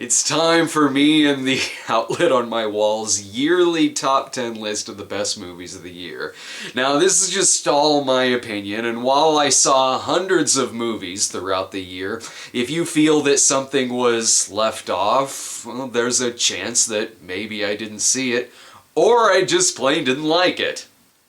It's time for me and the outlet on my wall's yearly top 10 list of the best movies of the year. Now, this is just all my opinion, and while I saw hundreds of movies throughout the year, if you feel that something was left off, well, there's a chance that maybe I didn't see it, or I just plain didn't like it.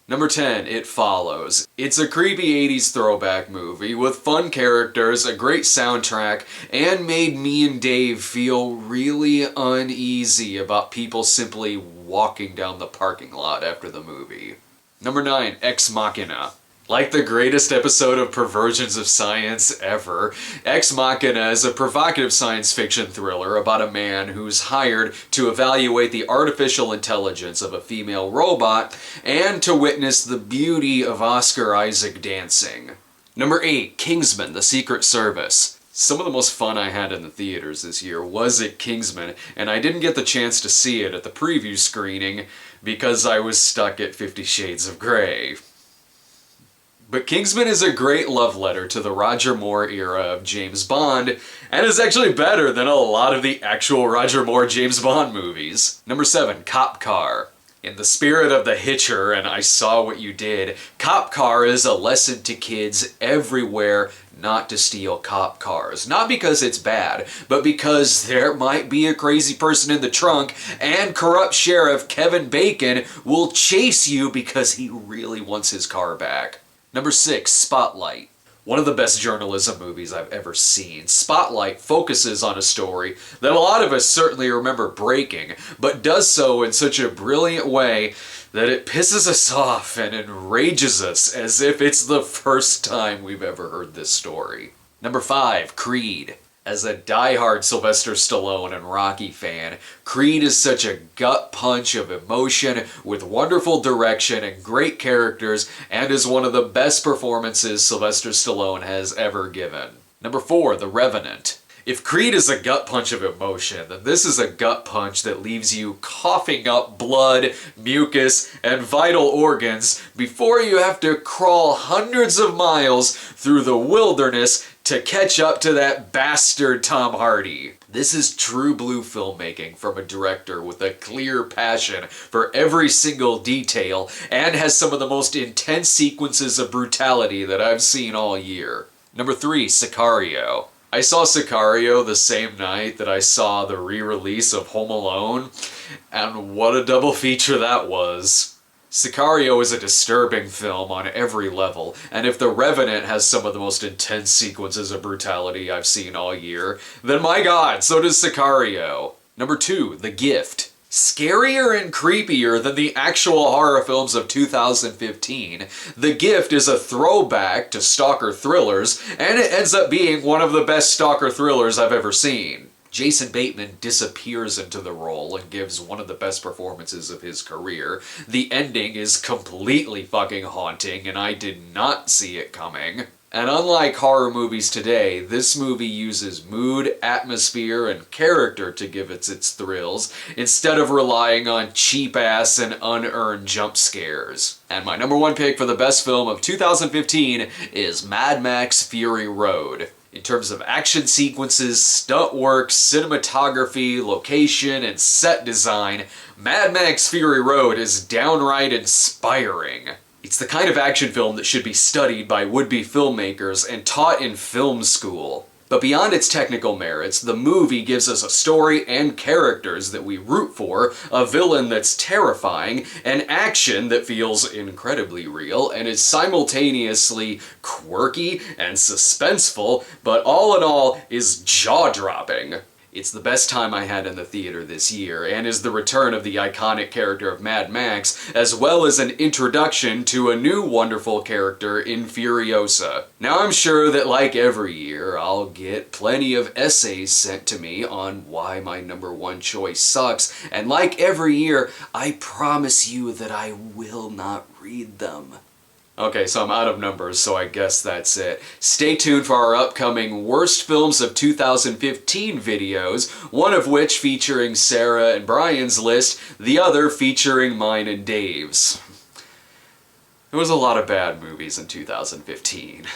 Number 10, It Follows. It's a creepy 80s throwback movie with fun characters, a great soundtrack, and made me and Dave feel really uneasy about people simply walking down the parking lot after the movie. Number 9, Ex Machina. Like the greatest episode of Perversions of Science ever, Ex Machina is a provocative science fiction thriller about a man who's hired to evaluate the artificial intelligence of a female robot and to witness the beauty of Oscar Isaac dancing. Number 8, Kingsman: The Secret Service. Some of the most fun I had in the theaters this year was at Kingsman, and I didn't get the chance to see it at the preview screening because I was stuck at 50 Shades of Grey. But Kingsman is a great love letter to the Roger Moore era of James Bond, and is actually better than a lot of the actual Roger Moore James Bond movies. Number 7, Cop Car. In the spirit of The Hitcher and I Saw What You Did, Cop Car is a lesson to kids everywhere not to steal cop cars. Not because it's bad, but because there might be a crazy person in the trunk, and corrupt Sheriff Kevin Bacon will chase you because he really wants his car back. Number 6, Spotlight. One of the best journalism movies I've ever seen. Spotlight focuses on a story that a lot of us certainly remember breaking, but does so in such a brilliant way that it pisses us off and enrages us as if it's the first time we've ever heard this story. Number 5, Creed. As a die-hard Sylvester Stallone and Rocky fan, Creed is such a gut punch of emotion with wonderful direction and great characters, and is one of the best performances Sylvester Stallone has ever given. Number 4, The Revenant. If Creed is a gut punch of emotion, then this is a gut punch that leaves you coughing up blood, mucus, and vital organs before you have to crawl hundreds of miles through the wilderness to catch up to that bastard Tom Hardy. This is true blue filmmaking from a director with a clear passion for every single detail and has some of the most intense sequences of brutality that I've seen all year. Number 3, Sicario. I saw Sicario the same night that I saw the re-release of Home Alone, and what a double feature that was. Sicario is a disturbing film on every level, and if The Revenant has some of the most intense sequences of brutality I've seen all year, then my god, so does Sicario. Number 2, The Gift. Scarier and creepier than the actual horror films of 2015, The Gift is a throwback to stalker thrillers, and it ends up being one of the best stalker thrillers I've ever seen. Jason Bateman disappears into the role and gives one of the best performances of his career. The ending is completely fucking haunting, and I did not see it coming. And unlike horror movies today, this movie uses mood, atmosphere, and character to give it its thrills, instead of relying on cheap-ass and unearned jump scares. And my number 1 pick for the best film of 2015 is Mad Max Fury Road. In terms of action sequences, stunt work, cinematography, location, and set design, Mad Max Fury Road is downright inspiring. It's the kind of action film that should be studied by would-be filmmakers and taught in film school. But beyond its technical merits, the movie gives us a story and characters that we root for, a villain that's terrifying, and action that feels incredibly real and is simultaneously quirky and suspenseful, but all in all is jaw-dropping. It's the best time I had in the theater this year, and is the return of the iconic character of Mad Max, as well as an introduction to a new wonderful character in Furiosa. Now I'm sure that like every year, I'll get plenty of essays sent to me on why my number 1 choice sucks, and like every year, I promise you that I will not read them. Okay, so I'm out of numbers, so I guess that's it. Stay tuned for our upcoming Worst Films of 2015 videos, one of which featuring Sarah and Brian's list, the other featuring mine and Dave's. There was a lot of bad movies in 2015.